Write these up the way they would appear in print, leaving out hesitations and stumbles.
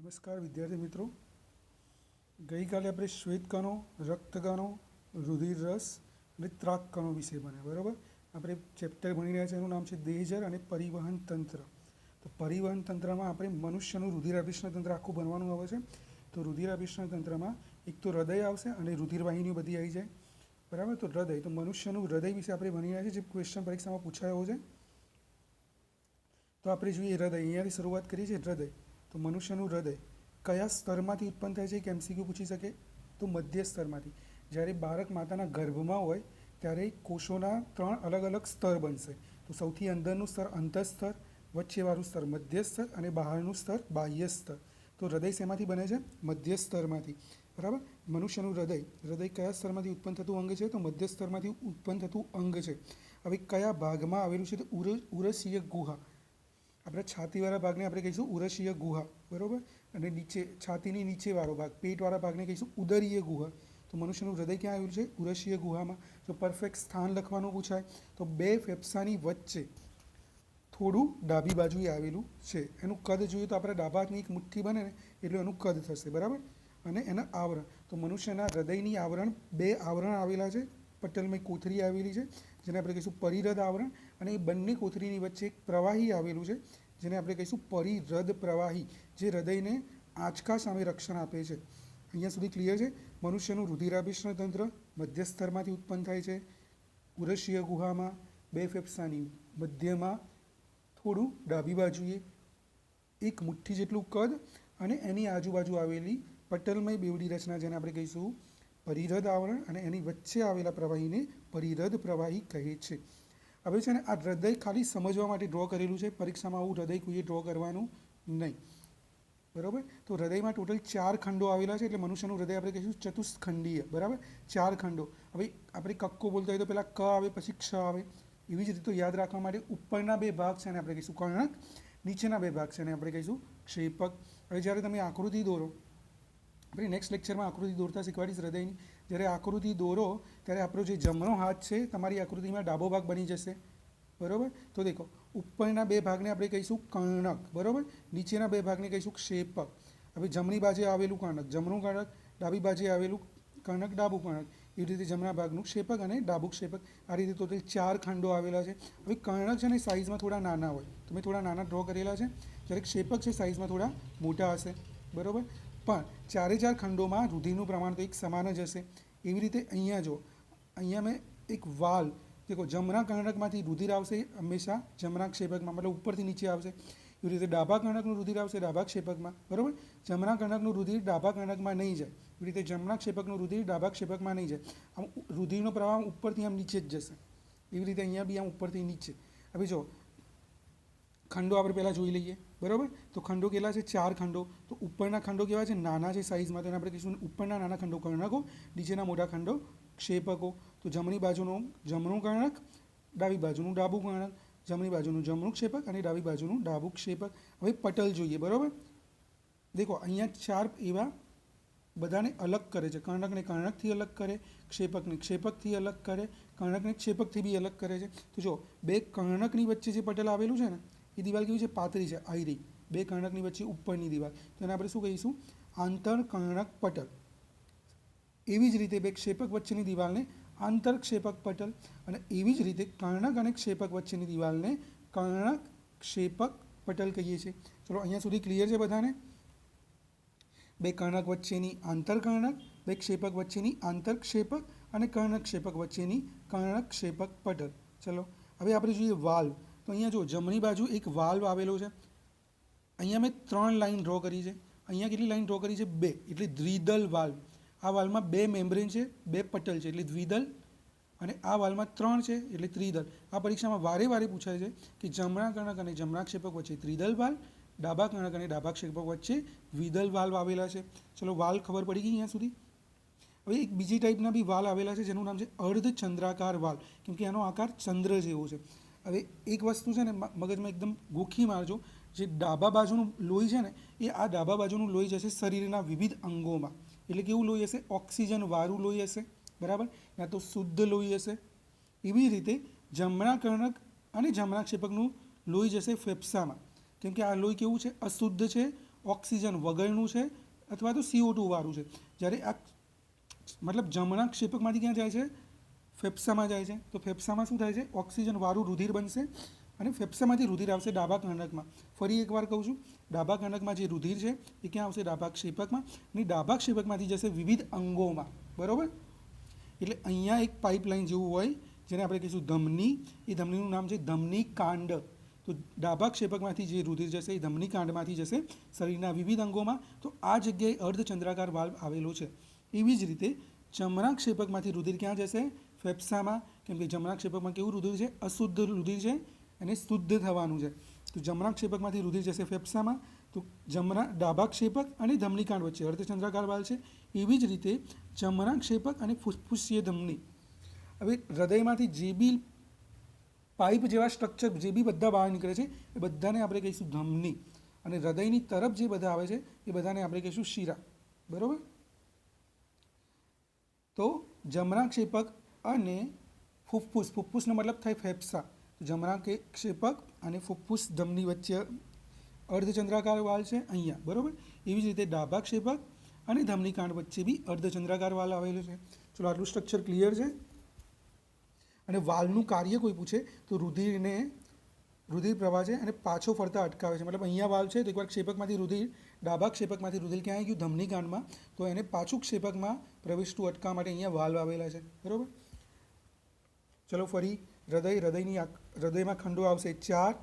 નમસ્કાર વિદ્યાર્થી મિત્રો, ગઈકાલે આપણે શ્વેતકણો, રક્તકણો, રુધિર રસ અને ત્રાકકણો વિશે ભણ્યા. બરાબર. આપણે ચેપ્ટર ભણી રહ્યા છીએ, એનું નામ છે દેહજર અને પરિવહન તંત્ર. તો પરિવહન તંત્રમાં આપણે મનુષ્યનું રુધિરાભિસરણ તંત્ર આખું ભણવાનું આવે છે. તો રુધિરાભિસરણ તંત્રમાં એક તો હૃદય આવશે અને રુધિરવાહિનીઓ બધી આવી જાય. બરાબર. તો હૃદય, તો મનુષ્યનું હૃદય વિશે આપણે ભણી રહ્યા છીએ, જે ક્વેશ્ચન પરીક્ષામાં પૂછાયો છે. તો આપણે જોઈએ હૃદય, અહીંયાથી શરૂઆત કરીએ છીએ. હૃદય, તો મનુષ્યનું હૃદય કયા સ્તરમાંથી ઉત્પન્ન થાય છે કે એમસીક્યુ પૂછી શકે? તો મધ્ય સ્તરમાંથી. જ્યારે બાળક માતાના ગર્ભમાં હોય ત્યારે કોષોના 3 અલગ અલગ સ્તર બનશે. તો સૌથી અંદરનું સ્તર અંતઃસ્તર, વચ્ચેવાળું સ્તર મધ્ય સ્તર અને બહારનું સ્તર બાહ્ય સ્તર. તો હૃદય શેમાંથી બને છે? મધ્ય સ્તરમાંથી. બરાબર. મનુષ્યનું હૃદય કયા સ્તરમાંથી ઉત્પન્ન થતું અંગ છે? તો મધ્ય સ્તરમાંથી ઉત્પન્ન થતું અંગ છે. હવે કયા ભાગમાં આવેલું છે? તો ઉરસીય ગુહા. આપણે છાતીવાળા ભાગને આપણે કહીશું ઉરસીય ગુહા. બરાબર. અને નીચે છાતીની નીચેવાળો ભાગ, પેટવાળા ભાગને કહીશું ઉદરીય ગુહા. તો મનુષ્યનું હૃદય ક્યાં આવેલું છે? ઉરસીય ગુહામાં. જો પરફેક્ટ સ્થાન લખવાનું પૂછાય તો 2 ફેફસાની વચ્ચે થોડું ડાબી બાજુએ આવેલું છે. એનું કદ જોઈએ તો આપણે ડાબા હાથની એક મુઠ્ઠી બને ને એટલું એનું કદ થશે. બરાબર. અને એના આવરણ, તો મનુષ્યના હૃદયની આવરણ 2 આવરણ આવેલા છે. પટલમય કોથળી આવેલી છે જેને આપણે કહીશું પરિહૃદ આવરણ, અને એ બંને કોથળીની વચ્ચે એક પ્રવાહી આવેલું છે જેને આપણે કહીશું પરિહૃદ પ્રવાહી, જે હૃદયને આંચકા સામે રક્ષણ આપે છે. અહીંયા સુધી ક્લિયર છે? મનુષ્યનું રુધિરાભિસરણ તંત્ર મધ્ય સ્તરમાંથી ઉત્પન્ન થાય છે, ઉરસીય ગુહામાં, 2 ફેફસાની મધ્યમાં, થોડું ડાબી બાજુએ, એક મુઠ્ઠી જેટલું કદ, અને એની આજુબાજુ આવેલી પટલમય બેવડી રચના જેને આપણે કહીશું પરિહૃદ આવરણ, અને એની વચ્ચે આવેલા પ્રવાહીને પરિહૃદ પ્રવાહી કહે છે. હવે છે ને આ હૃદય ખાલી સમજવા માટે ડ્રો કરેલું છે. પરીક્ષામાં આવું હૃદય કોઈએ ડ્રો કરવાનું નહીં. બરાબર. તો હૃદયમાં ટોટલ 4 ખંડો આવેલા છે. એટલે મનુષ્યનું હૃદય આપણે કહીશું ચતુષ્ખંડીય. બરાબર. 4 ખંડો. હવે આપણે કક્કો બોલતા હોય તો પહેલાં ક આવે પછી ક્ષ આવે. એવી જ રીતે યાદ રાખવા માટે ઉપરના 2 ભાગ છે એને આપણે કહીશું કર્ણક, નીચેના 2 ભાગ છે એને આપણે કહીશું ક્ષેપક. હવે જ્યારે તમે આકૃતિ દોરો, આપણે નેક્સ્ટ લેક્ચરમાં આકૃતિ દોરતા શીખવાડીશ હૃદયની. જ્યારે આકૃતિ દોરો ત્યારે આપણો જે જમણો હાથ છે તમારી આકૃતિમાં ડાબો ભાગ બની જશે. બરાબર. તો દેખો, ઉપરના 2 ભાગને આપણે કહીશું કર્ણક. બરાબર. નીચેના 2 ભાગને કહીશું ક્ષેપક. હવે જમણી બાજુએ આવેલું કર્ણક જમણું કર્ણક, ડાબી બાજુએ આવેલું કર્ણક ડાબું કર્ણક. એવી રીતે જમણા ભાગનું ક્ષેપક અને ડાબું ક્ષેપક. આ રીતે ટોટલ 4 ખંડો આવેલા છે. હવે કર્ણક છે ને સાઇઝમાં થોડા નાના હોય, તમે થોડા નાના ડ્રો કરેલા છે. જ્યારે ક્ષેપક છે સાઇઝમાં થોડા મોટા હશે. બરાબર. પણ 4 ખંડોમાં રુધિરનું પ્રમાણ તો એક સમાન જ હશે. એવી રીતે અહીંયા જો, અહીંયા મેં એક વાલ દેખો, જમણા કર્ણકમાંથી રુધિર આવશે હંમેશા જમણા ક્ષેપકમાં, મતલબ ઉપરથી નીચે આવશે. એવી રીતે ડાબા કર્ણકનું રુધિર આવશે ડાબા ક્ષેપકમાં. બરાબર. જમણા કર્ણકનું રુધિર ડાબા કર્ણકમાં નહીં જાય. એવી રીતે જમણા ક્ષેપકનું રુધિર ડાબા ક્ષેપકમાં નહીં જાય. આમ રુધિરનો પ્રવાહ ઉપરથી આમ નીચે જ જશે. એવી રીતે અહીંયા બી આમ ઉપરથી નીચે. હવે જો ખંડો આપણે પહેલાં જોઈ લઈએ. બરાબર. તો ખંડો કેટલા છે? 4 ખંડો. તો ઉપરના ખંડો કેવા છે? નાના છે સાઇઝમાં. તો એને આપણે કહીશું ઉપરના નાના ખંડો કર્ણકો, નીચેના મોટા ખંડો ક્ષેપકો. તો જમણી બાજુનું જમણું કર્ણક, ડાબી બાજુનું ડાબું કર્ણક, જમણી બાજુનું જમણું ક્ષેપક અને ડાબી બાજુનું ડાબું ક્ષેપક. હવે પટલ જોઈએ. બરાબર. દેખો, અહીંયા 4 એવા બધાને અલગ કરે છે. કર્ણકને કર્ણકથી અલગ કરે, ક્ષેપકને ક્ષેપકથી અલગ કરે, કર્ણકને ક્ષેપકથી બી અલગ કરે છે. તો જો 2 કર્ણકની વચ્ચે જે પટલ આવેલું છે ને, એ દિવાલ કેવી છે? પાતળી છે, આયરી. 2 કર્ણકની વચ્ચે ઉપરની દિવાલ, તો એને આપણે શું કહીશું? આંતરકર્ણક પટલ. એવી જ રીતે 2 ક્ષેપક વચ્ચેની દિવાલને આંતરક્ષેપક પટલ, અને એવી જ રીતે કર્ણક અને ક્ષેપક વચ્ચેની દિવાલને કર્ણક ક્ષેપક પટલ કહીએ છીએ. ચલો, અહીંયા સુધી ક્લિયર છે બધાને? 2 કર્ણક વચ્ચેની આંતરકર્ણક, 2 ક્ષેપક વચ્ચેની આંતરક્ષેપક અને કર્ણક ક્ષેપક વચ્ચેની કર્ણક ક્ષેપક પટલ. ચલો, હવે આપણે જોઈએ વાલ્વ. તો અહીંયા જો જમણી બાજુ એક વાલ્વ આવેલો છે. અહીંયા મેં 3 લાઈન ડ્રો કરી છે. અહીંયા કેટલી લાઈન ડ્રો કરી છે? 2. એટલે દ્વિદલ વાલ્વ. આ વાલ્વમાં 2 મેમ્બ્રેન છે, 2 પટલ છે એટલે દ્વિદલ, અને આ વાલ્વમાં 3 છે એટલે ત્રિદલ. આ પરીક્ષામાં વારે વારે પૂછાય છે કે જમણા કર્ણક અને જમણા ક્ષેપક વચ્ચે ત્રિદલ વાલ્વ, ડાબા કર્ણક અને ડાબા ક્ષેપક વચ્ચે દ્વિદલ વાલ્વ આવેલા છે. ચલો, વાલ્વ ખબર પડી ગઈ અહીંયા સુધી? હવે એક બીજી ટાઈપના બી વાલ્વ આવેલા છે જેનું નામ છે અર્ધચંદ્રાકાર વાલ્વ, કેમકે એનો આકાર ચંદ્ર જેવો છે. હવે એક વસ્તુ છે ને મગજમાં એકદમ ગોખી મારજો, જે ડાબા બાજુનું લોહી છે ને એ આ ડાબા બાજુનું લોહી જશે શરીરના વિવિધ અંગોમાં. એટલે કેવું લોહી હશે? ઓક્સિજન વાળું લોહી હશે. બરાબર. યા તો શુદ્ધ લોહી હશે. એવી જ રીતે જમણા કર્ણક અને જમણા ક્ષેપકનું લોહી જશે ફેફસામાં, કેમ કે આ લોહી કેવું છે? અશુદ્ધ છે, ઓક્સિજન વગરનું છે અથવા તો CO2 વાળું છે. જ્યારે આ મતલબ જમણા ક્ષેપકમાંથી ક્યાં જાય છે? ફેફસામાં જાય છે. તો ફેફસામાં શું થાય છે? ઓક્સિજન વાળું રુધિર બનશે અને ફેફસામાંથી રુધિર આવશે ડાબા કર્ણકમાં. ફરી એકવાર કહું છું, ડાબા કર્ણકમાં જે રુધિર છે એ ક્યાં આવશે? ડાબા ક્ષેપકમાં. અને ડાબા ક્ષેપકમાંથી જશે વિવિધ અંગોમાં. બરાબર? એટલે અહીંયા એક પાઇપલાઇન જેવું હોય જેને આપણે કહીશું ધમની. એ ધમનીનું નામ છે ધમની કાંડ. તો ડાબા ક્ષેપકમાંથી જે રુધિર જશે એ ધમની કાંડમાંથી જશે શરીરના વિવિધ અંગોમાં. તો આ જગ્યાએ અર્ધચંદ્રાકાર વાલ્વ આવેલો છે. એવી જ રીતે જમણા ક્ષેપકમાંથી રુધિર ક્યાં જશે? ફેફસામાં. કેમ કે જમણા ક્ષેપકમાં કેવું રુધિર છે? અશુદ્ધ રુધિર છે, એને શુદ્ધ થવાનું છે. તો જમણા ક્ષેપકમાંથી રુધિર જશે ફેફસામાં. તો ડાબા ક્ષેપક અને ધમનીકાંડ વચ્ચે અર્ધચંદ્રાકાર વાલ્વ છે. એવી જ રીતે જમણા ક્ષેપક અને ફુસ્ફુસીય ધમની. હવે હૃદયમાંથી જે બી પાઇપ જેવા સ્ટ્રક્ચર જે બી બધા બહાર નીકળે છે એ બધાને આપણે કહીશું ધમની. અને હૃદયની તરફ જે બધા આવે છે એ બધાને આપણે કહીશું શિરા. બરાબર? તો જમણા ક્ષેપક અને ફુફ્ફુસ, ફુફ્ફુસનો મતલબ થાય ફેફસા. જમણા ક્ષેપક અને ફુફ્ફુસ ધમની વચ્ચે અર્ધચંદ્રાકાર વાલ્વ છે અહીંયા. બરાબર? એવી જ રીતે ડાબા ક્ષેપક અને ધમનીકાંડ વચ્ચે બી અર્ધચંદ્રાકાર વાલ્વ આવેલો છે. ચલો આટલું સ્ટ્રક્ચર ક્લિયર છે. અને વાલ્વનું કાર્ય કોઈ પૂછે તો રુધિર પ્રવાહ છે અને પાછો ફરતા અટકાવે છે. મતલબ અહીંયા વાલ્વ છે તો એકવાર ક્ષેપકમાંથી રુધિર, ડાબા ક્ષેપકમાંથી રુધિર ક્યાં આવી ગયું? ધમનીકાંડમાં. તો એને પાછું ક્ષેપકમાં પ્રવેશતું અટકાવવા માટે અહીંયા વાલ્વ આવેલા છે. બરાબર? ચલો ફરી હૃદયમાં ખંડો આવશે 4.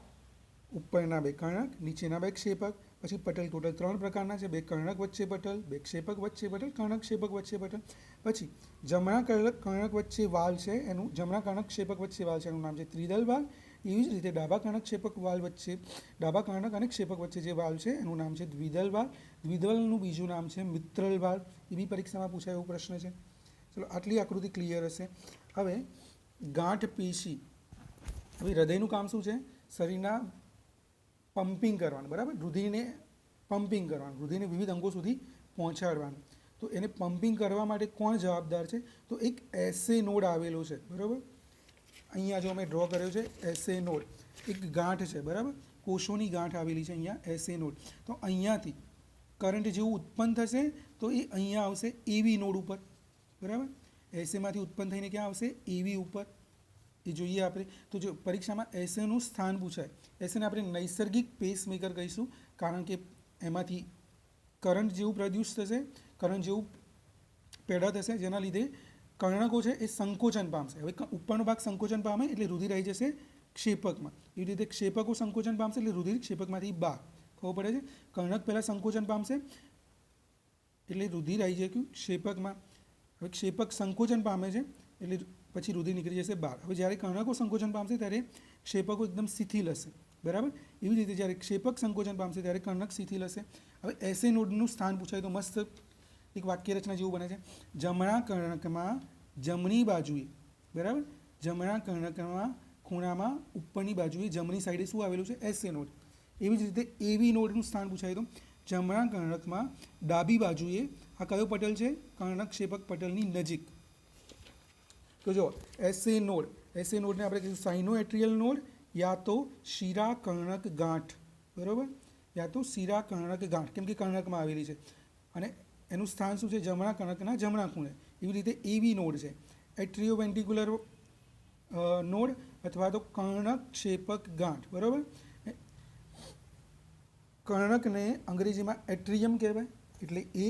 ઉપરના 2 કર્ણક, નીચેના 2 ક્ષેપક. પછી પટલ ટોટલ 3 પ્રકારના છે. 2 કર્ણક વચ્ચે પટલ, 2 ક્ષેપક વચ્ચે પટલ, કર્ણક ક્ષેપક વચ્ચે પટલ. પછી જમણા કર્ણક વચ્ચે વાલ્વ છે એનું, જમણા કર્ણક ક્ષેપક વચ્ચે વાલ્વ છે એનું નામ છે ત્રિદલ વાલ્વ. એવી જ રીતે ડાબા કર્ણક ક્ષેપક વાલ્વ વચ્ચે, ડાબા કર્ણક અને ક્ષેપક વચ્ચે જે વાલ્વ છે એનું નામ છે દ્વિદલ વાલ્વ. દ્વિદલનું બીજું નામ છે મિત્રલ વાલ્વ. એ બી પરીક્ષામાં પૂછાય એવો પ્રશ્ન છે. ચલો આટલી આકૃતિ ક્લિયર હશે. હવે ગાંઠ પેશી. હવે હૃદયનું કામ શું છે? શરીરના પમ્પિંગ કરવાનું. બરાબર? રુધિરને પમ્પિંગ કરવાનું, રુધિરને વિવિધ અંગો સુધી પહોંચાડવાનું. તો એને પમ્પિંગ કરવા માટે કોણ જવાબદાર છે? તો એક એસે નોડ આવેલો છે. બરાબર? અહીંયા જો અમે ડ્રો કર્યો છે એસે નોડ, એક ગાંઠ છે. બરાબર? કોષોની ગાંઠ આવેલી છે અહીંયા એસે નોડ. તો અહીંયાથી કરંટ જેવું ઉત્પન્ન થશે તો એ અહીંયા આવશે એવી નોડ ઉપર. બરાબર? એસેમાંથી ઉત્પન્ન થઈને ક્યાં આવશે? એવી ઉપર. એ જોઈએ આપણે. તો જો પરીક્ષામાં એસેનું સ્થાન પૂછાય. એસેને આપણે નૈસર્ગિક પેસમેકર કહીશું કારણ કે એમાંથી કરંટ જેવું પ્રોડ્યુસ થશે, કરંટ જેવું પેદા થશે જેના લીધે કર્ણકો છે એ સંકોચન પામશે. હવે ઉપરનો ભાગ સંકોચન પામે એટલે રુધિર આવી જશે ક્ષેપકમાં. એવી રીતે ક્ષેપકો સંકોચન પામશે એટલે રુધિર ક્ષેપકમાંથી બહાર. ખબર પડે છે? કર્ણક પહેલાં સંકોચન પામશે એટલે રુધિર આવી જાય ક્ષેપકમાં. હવે ક્ષેપક સંકોચન પામે છે એટલે પછી રુધિર નીકળી જશે બહાર. હવે જ્યારે કર્ણકો સંકોચન પામશે ત્યારે ક્ષેપકો એકદમ શિથિલ હશે. બરાબર? એવી રીતે જ્યારે ક્ષેપક સંકોચન પામશે ત્યારે કર્ણક શિથિલ હશે. હવે એસે નોડનું સ્થાન પૂછાય તો મસ્ત એક વાક્ય રચના જેવું બને છે. જમણા કર્ણકમાં જમણી બાજુએ, બરાબર, જમણા કર્ણકમાં ખૂણામાં ઉપરની બાજુએ જમણી સાઈડે શું આવેલું છે? એસે નોડ. એવી જ રીતે એવી નોડનું સ્થાન પૂછાય તો જમણા કર્ણકમાં ડાબી બાજુએ આ કયો પટલ છે? કર્ણક ક્ષેપક પટલની નજીક. તો જો એસે નોડને આપણે કહીશું સાઇનોએટ્રિયલ નોડ યા તો શિરા કર્ણક ગાંઠ. બરાબર? યા તો શિરા કર્ણક ગાંઠ, કેમ કે કર્ણકમાં આવેલી છે અને એનું સ્થાન શું છે? જમણા કર્ણકના જમણા ખૂણે. એવી રીતે એવી નોડ છે એટ્રિયોવેન્ટ્રિક્યુલર નોડ અથવા તો કર્ણક ક્ષેપક ગાંઠ. બરાબર? કર્ણકને અંગ્રેજીમાં એટ્રિયમ કહેવાય એટલે એ,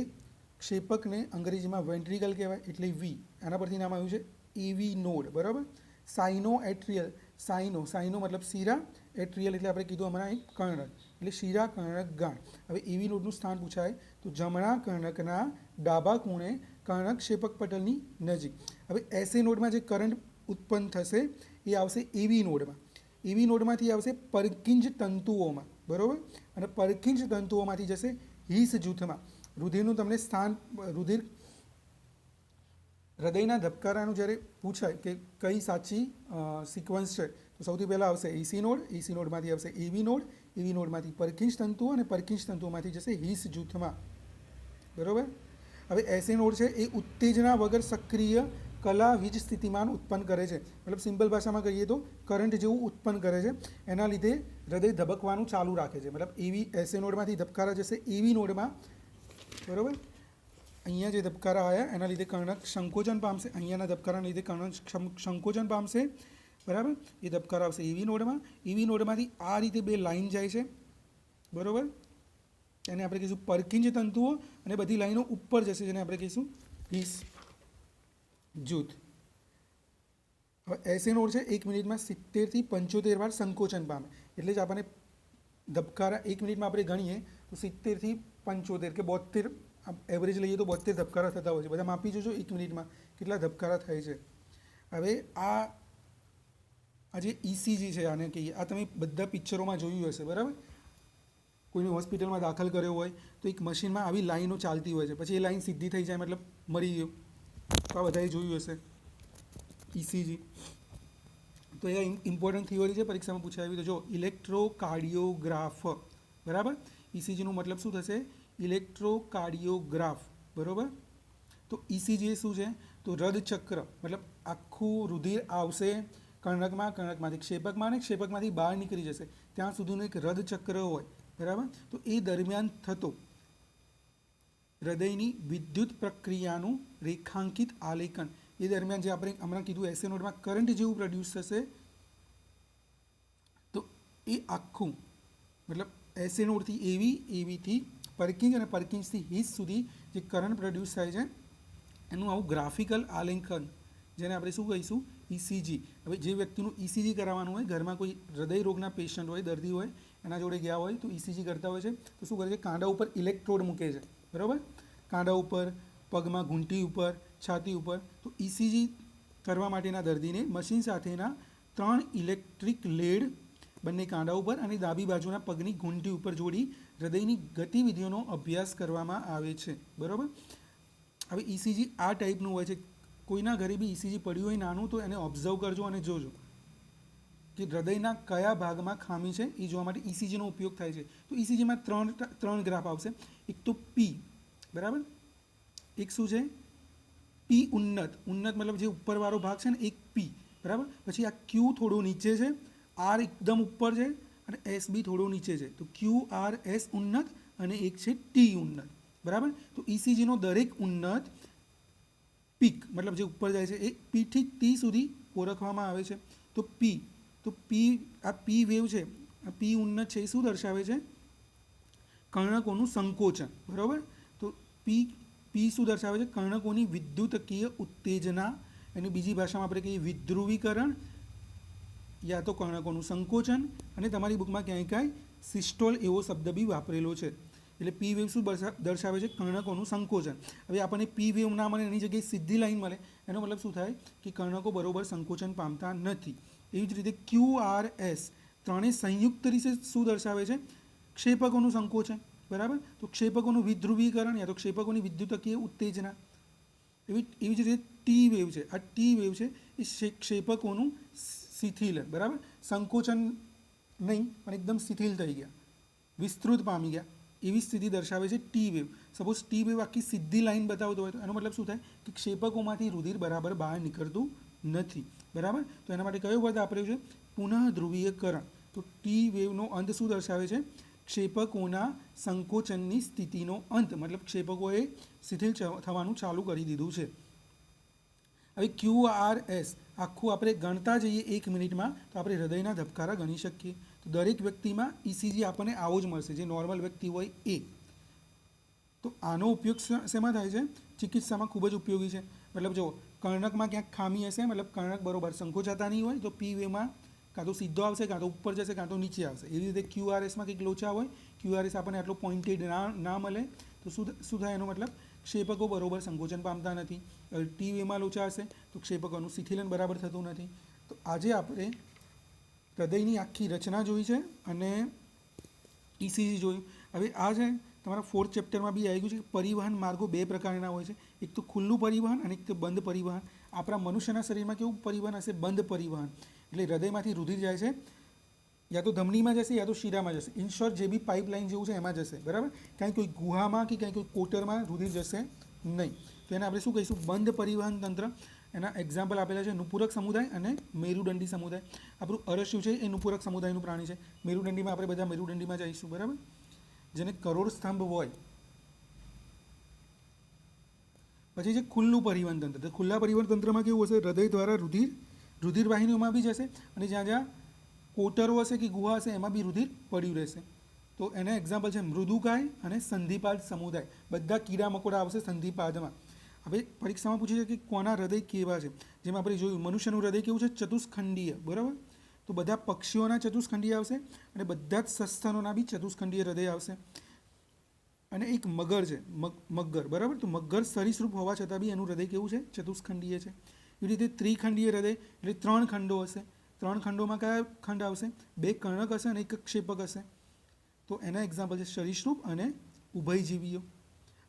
ક્ષેપકને અંગ્રેજીમાં વેન્ટ્રિકલ કહેવાય એટલે વી. આના પરથી નામ આવ્યું છે એવી નોડ. બરાબર? સાઇનોએટ્રિયલ, સાઇનો મતલબ શિરા, એટ્રિયલ એટલે આપણે કીધું હમણાં એક કર્ણક એટલે શિરા કર્ણક ગાંઠ. હવે એવી નોડનું સ્થાન પૂછાય તો જમણા કર્ણકના ડાબા ખૂણે કર્ણક ક્ષેપક પટલની નજીક. હવે એસે નોડમાં જે કરંટ ઉત્પન્ન થશે એ આવશે એવી નોડમાં. એવી નોડમાંથી આવશે પરકિંજ તંતુઓમાં. બરાબર? અને પરકિંજ તંતુઓમાંથી જશે હિસ જૂથમાં. રુધિરનું તમને સ્થાન, રુધિર હૃદયના ધબકારાનું જ્યારે પૂછાય કે કઈ સાચી સિક્વન્સ છે તો સૌથી પહેલાં આવશે એસી નોડ, એસી નોડમાંથી આવશે એવી નોડ, એવી નોડમાંથી પરકિંજ તંતુઓ અને પરકિંજ તંતુઓમાંથી જશે હિસ જૂથમાં. બરાબર? હવે એસે નોડ છે એ ઉત્તેજના વગર સક્રિય કલા વીજ સ્થિતિમાન ઉત્પન્ન કરે છે, મતલબ સિમ્પલ ભાષામાં કહીએ તો કરંટ જેવું ઉત્પન્ન કરે છે. એના લીધે હૃદય ધબકવાનું ચાલુ રાખે છે. મતલબ એવી એસે નોડમાંથી ધબકારા જશે એવી નોડમાં, બરાબર. અહીંયા જે ધબકારા આવ્યા એના લીધે કર્ણક સંકોચન પામશે, અહીંયાના ધબકારાના લીધે કર્ણક સંકોચન પામશે, બરાબર. એ ધબકારા આવશે એવી નોડમાં. એવી નોડમાંથી આ રીતે બે લાઈન જાય છે, બરાબર. એને આપણે કહીશું પરકિંજ તંતુઓ, અને બધી લાઈનો ઉપર જશે જેને આપણે કહીશું હિસ જૂથ. હવે એસે નોડ છે 1 મિનિટમાં 70 થી 75 વાર સંકોચન પામે. એટલે જ આપણને ધબકારા 1 મિનિટમાં આપણે ગણીએ તો 70 થી 75 કે 72, એવરેજ લઈએ તો 72 ધબકારા થતા હોય છે. બધા માપી જોજો 1 મિનિટમાં કેટલા ધબકારા થાય છે. હવે આ જે ઇસીજી છે, આને કહીએ, આ તમે બધા પિક્ચરોમાં જોયું હશે, બરાબર. કોઈને હોસ્પિટલમાં દાખલ કર્યો હોય તો એક મશીનમાં આવી લાઈનો ચાલતી હોય છે, પછી એ લાઈન સીધી થઈ જાય મતલબ મરી ગયો. તો આ બધાએ જોયું હશે ઇસીજી. તો એ ઇમ્પોર્ટન્ટ થિયોરી છે, પરીક્ષામાં પૂછાય આવી. તો જો ઇલેક્ટ્રોકાર્ડિયોગ્રાફ, બરાબર. ઇસીજીનો મતલબ શું થશે? ઇલેક્ટ્રોકાર્ડિયોગ્રાફ, બરાબર. તો ઇસીજી શું છે? તો હૃદચક્ર, મતલબ આખું રુધિર આવશે કર્ણકમાં, કર્ણકમાંથી ક્ષેપકમાં, અને ક્ષેપકમાંથી બહાર નીકળી જશે ત્યાં સુધીનું એક હૃદચક્ર હોય, બરાબર. તો એ દરમિયાન થતો હૃદયની વિદ્યુત પ્રક્રિયાનું રેખાંકિત આલેખન, એ દરમિયાન જે આપણે હમણાં કીધું એસે નોડમાં કરંટ જેવું પ્રોડ્યુસ થશે, તો એ આખું મતલબ એસે નોડથી એવી, એવીથી પરકિંજ અને પરકિંજથી હિસ સુધી જે કરંટ પ્રોડ્યુસ થાય છે એનું આવું ગ્રાફિકલ આલેખન, જેને આપણે શું કહીશું? ઇસીજી. હવે જે વ્યક્તિનું ઇસીજી કરાવવાનું હોય, ઘરમાં કોઈ હૃદય રોગના પેશન્ટ હોય, દર્દી હોય, એના જોડે ગયા હોય તો ઇસીજી કરતા હોય છે, તો શું કરે છે? કાંડા ઉપર ઇલેક્ટ્રોડ મૂકે છે, બરાબર. કાંડા ઉપર, પગમાં, ઘૂંટી ઉપર, છાતી ઉપર. તો ઇસીજી કરવા માટેના દર્દીને મશીન સાથેના 3 ઇલેક્ટ્રિક લેડ બંને કાંડા ઉપર અને ડાબી બાજુના પગની ઘૂંટી ઉપર જોડી હૃદયની ગતિવિધિઓનો અભ્યાસ કરવામાં આવે છે, બરાબર. હવે ઇસીજી આ ટાઈપનું હોય છે. કોઈના ઘરે બી ઇસીજી પડ્યું હોય નાનું, તો એને ઓબ્ઝર્વ કરજો અને જોજો કે હૃદયના કયા ભાગમાં ખામી છે. એ જોવા માટે ઇસીજીનો ઉપયોગ થાય છે. તો ઇસીજીમાં ત્રણ ગ્રાફ આવશે. એક તો પી, બરાબર. એક શું છે? પી ઉન્નત. ઉન્નત મતલબ જે ઉપરવાળો ભાગ છે ને, એક પી, બરાબર. પછી આ ક્યુ થોડું નીચે છે, આર એકદમ ઉપર છે, અને એસ બી થોડું નીચે છે. તો ક્યુ આર એસ ઉન્નત, અને એક છે ટી ઉન્નત, બરાબર. તો ઇસીજીનો દરેક ઉન્નત પીક મતલબ જે ઉપર જાય છે એ પીથી ટી સુધી ઓળખવામાં આવે છે. તો પી, આ પી વેવ છે, આ પી ઉન્નત છે, એ શું દર્શાવે છે? કર્ણકોનું સંકોચન, બરાબર. તો પી શું દર્શાવે છે? કર્ણકોની વિદ્યુતકીય ઉત્તેજના. એની બીજી ભાષામાં આપણે કહીએ વિધ્રુવીકરણ, યા તો કર્ણકોનું સંકોચન, અને તમારી બુકમાં ક્યાંય સિસ્ટોલ એવો શબ્દ બી વાપરેલો છે. એટલે પી વેવ શું દર્શાવે છે? કર્ણકોનું સંકોચન. હવે આપણને પી વેવ ના મળે, એની જગ્યાએ સીધી લાઈન મળે, એનો મતલબ શું થાય? કે કર્ણકો બરોબર સંકોચન પામતા નથી. એવી જ રીતે ક્યુ આર એસ ત્રણેય સંયુક્ત રીતે શું દર્શાવે છે? ક્ષેપકોનું સંકોચન, બરાબર. તો ક્ષેપકોનું વિધ્રુવીકરણ યા તો ક્ષેપકોની વિદ્યુતકીય ઉત્તેજના. એવી જ રીતે ટી વેવ છે. આ ટી વેવ છે એ ક્ષેપકોનું શિથિલન, બરાબર. સંકોચન નહીં પણ એકદમ શિથિલ થઈ ગયા, વિસ્તૃત પામી ગયા, એવી સ્થિતિ દર્શાવે છે T wave. Suppose T wave આખી સીધી લાઈન બતાવતો હોય તો એનો મતલબ શું થાય? કે ક્ષેપકોમાંથી રુધિર બરાબર બહાર નીકળતું નથી, બરાબર. તો એના માટે કયો પદ આપ્યો છે? પુનઃ ધ્રુવીયકરણ. તો ટી વેવનો અંત શું દર્શાવે છે? ક્ષેપકોના સંકોચનની સ્થિતિનો અંત, મતલબ ક્ષેપકોએ શિથિલ થવાનું ચાલુ કરી દીધું છે. હવે ક્યુ આર એસ આખું આપણે ગણતા જઈએ 1 મિનિટમાં તો આપણે હૃદયના ધબકારા ગણી શકીએ. તો દરેક વ્યક્તિમાં ઇસીજી આપણને આવો જ મળશે, જે નોર્મલ વ્યક્તિ હોય એ. તો આનો ઉપયોગ શેમાં થાય છે? ચિકિત્સામાં ખૂબ જ ઉપયોગી છે. મતલબ જો કર્ણકમાં ક્યાંક ખામી હશે, મતલબ કર્ણક બરોબર સંકોચાતા નહીં હોય, તો પી વેમાં કાં તો સીધો આવશે, કાં તો ઉપર જશે, કાં તો નીચે આવશે. એવી રીતે ક્યુઆરએસમાં કંઈક લોચા હોય, ક્યુઆરએસ આપણને આટલો પોઇન્ટેડ ના મળે, તો શું થાય? એનો મતલબ ક્ષેપકો બરોબર સંકોચન પામતા નથી. ટી વેમાં લોચા હશે તો ક્ષેપકોનું શિથિલન બરાબર થતું નથી. તો આજે આપણે હૃદયની આખી રચના જોઈ છે અને ઇસીજી જોયું. હવે આ છે તમારા 4th ચેપ્ટરમાં બી આવી ગયું છે કે પરિવહન માર્ગો 2 પ્રકારના હોય છે. એક તો ખુલ્લું પરિવહન અને એક તો બંધ પરિવહન. આપણા મનુષ્યના શરીરમાં કેવું પરિવહન હશે? બંધ પરિવહન. એટલે હૃદયમાંથી રુધિર જાય છે, યા તો ધમનીમાં જશે યા તો શીરામાં જશે. ઇન શોર્ટ જે બી પાઇપલાઇન જેવું છે એમાં જશે, બરાબર. કાંઈ કોઈ ગુહામાં કે કાંઈ કોઈ કોટરમાં રુધિર જશે નહીં. તો એને આપણે શું કહીશું? બંધ પરિવહન તંત્ર. એના એક્ઝામ્પલ આપેલા છે નુપુરક સમુદાય અને મેરુદંડી સમુદાય. આપણું અરસ્યું છે એ નુપુરક સમુદાયનું પ્રાણી છે. મેરુદંડીમાં આપણે બધા મેરુદંડીમાં જઈશું, બરાબર. જેને કરોડ સ્તંભ હોય. પછી છે ખુલ્લું પરિવહન તંત્ર. તો ખુલ્લા પરિવહન તંત્રમાં કેવું હશે? હૃદય દ્વારા રુધિર વાહિનીઓમાં બી જશે અને જ્યાં જ્યાં કોટરો હશે કે ગુહા હશે એમાં બી રુધિર પડ્યું રહેશે. તો એના એક્ઝામ્પલ છે મૃદુકાય અને સંધિપાદ સમુદાય. બધા કીડા મકોડા આવશે સંધિપાદમાં. હવે પરીક્ષામાં પૂછે છે કે કોના હૃદય કેવા છે. જેમ આપણે જોયું મનુષ્યનું હૃદય કેવું છે? ચતુષ્ખંડીય, બરાબર. તો બધા પક્ષીઓના ચતુષ્ખંડીય આવશે અને બધા જ સસ્તનોના બી ચતુષ્ખંડીય હૃદય આવશે. અને એક મગર છે, મગર, બરાબર. તો મગર સરીસૃપ હોવા છતાં બી એનું હૃદય કેવું છે? ચતુષ્ખંડીય છે. એવી રીતે ત્રિખંડીય હૃદય એટલે 3 ખંડો હશે. 3 ખંડોમાં કયા ખંડ આવશે? 2 કર્ણક હશે અને 1 ક્ષેપક હશે. તો એના એક્ઝામ્પલ છે સરીસૃપ અને ઉભયજીવીઓ.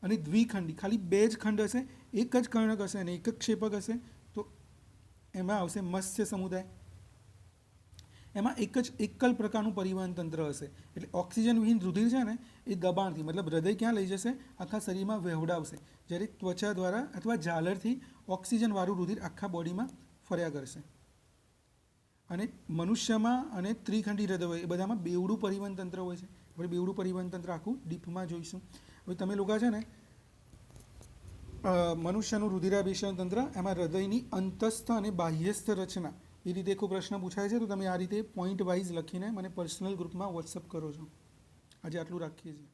અને દ્વિખંડી ખાલી 2 જ ખંડ હશે, 1 જ કર્ણક હશે અને 1 જ ક્ષેપક હશે. તો એમાં આવશે મત્સ્ય સમુદાય. એમાં એક જ એકલ પ્રકારનું પરિવહન તંત્ર હશે. એટલે ઓક્સિજન વિહીન રુધિર છે ને એ દબાણથી, મતલબ હૃદય ક્યાં લઈ જશે? આખા શરીરમાં વહેવડાવશે. જ્યારે ત્વચા દ્વારા અથવા ઝાલરથી ઓક્સિજનવાળું રુધિર આખા બોડીમાં ફર્યા કરશે. અને મનુષ્યમાં અને ત્રિખંડી હૃદય હોય એ બધામાં બેવડું પરિવહન તંત્ર હોય છે. આપણે બેવડું પરિવહન તંત્ર આખું ડીપમાં જોઈશું. હવે તમે લોકો છે ને મનુષ્યનું રુધિરાભિસરણ તંત્ર, એમાં હૃદયની અંતસ્થ અને બાહ્યસ્થ રચના, એ રીતે કોઈ પ્રશ્ન પૂછાય છે તો તમે આ રીતે પોઈન્ટ વાઇઝ લખીને મને પર્સનલ ગ્રુપમાં વોટ્સઅપ કરો છો. આજે આટલું રાખીએ છીએ.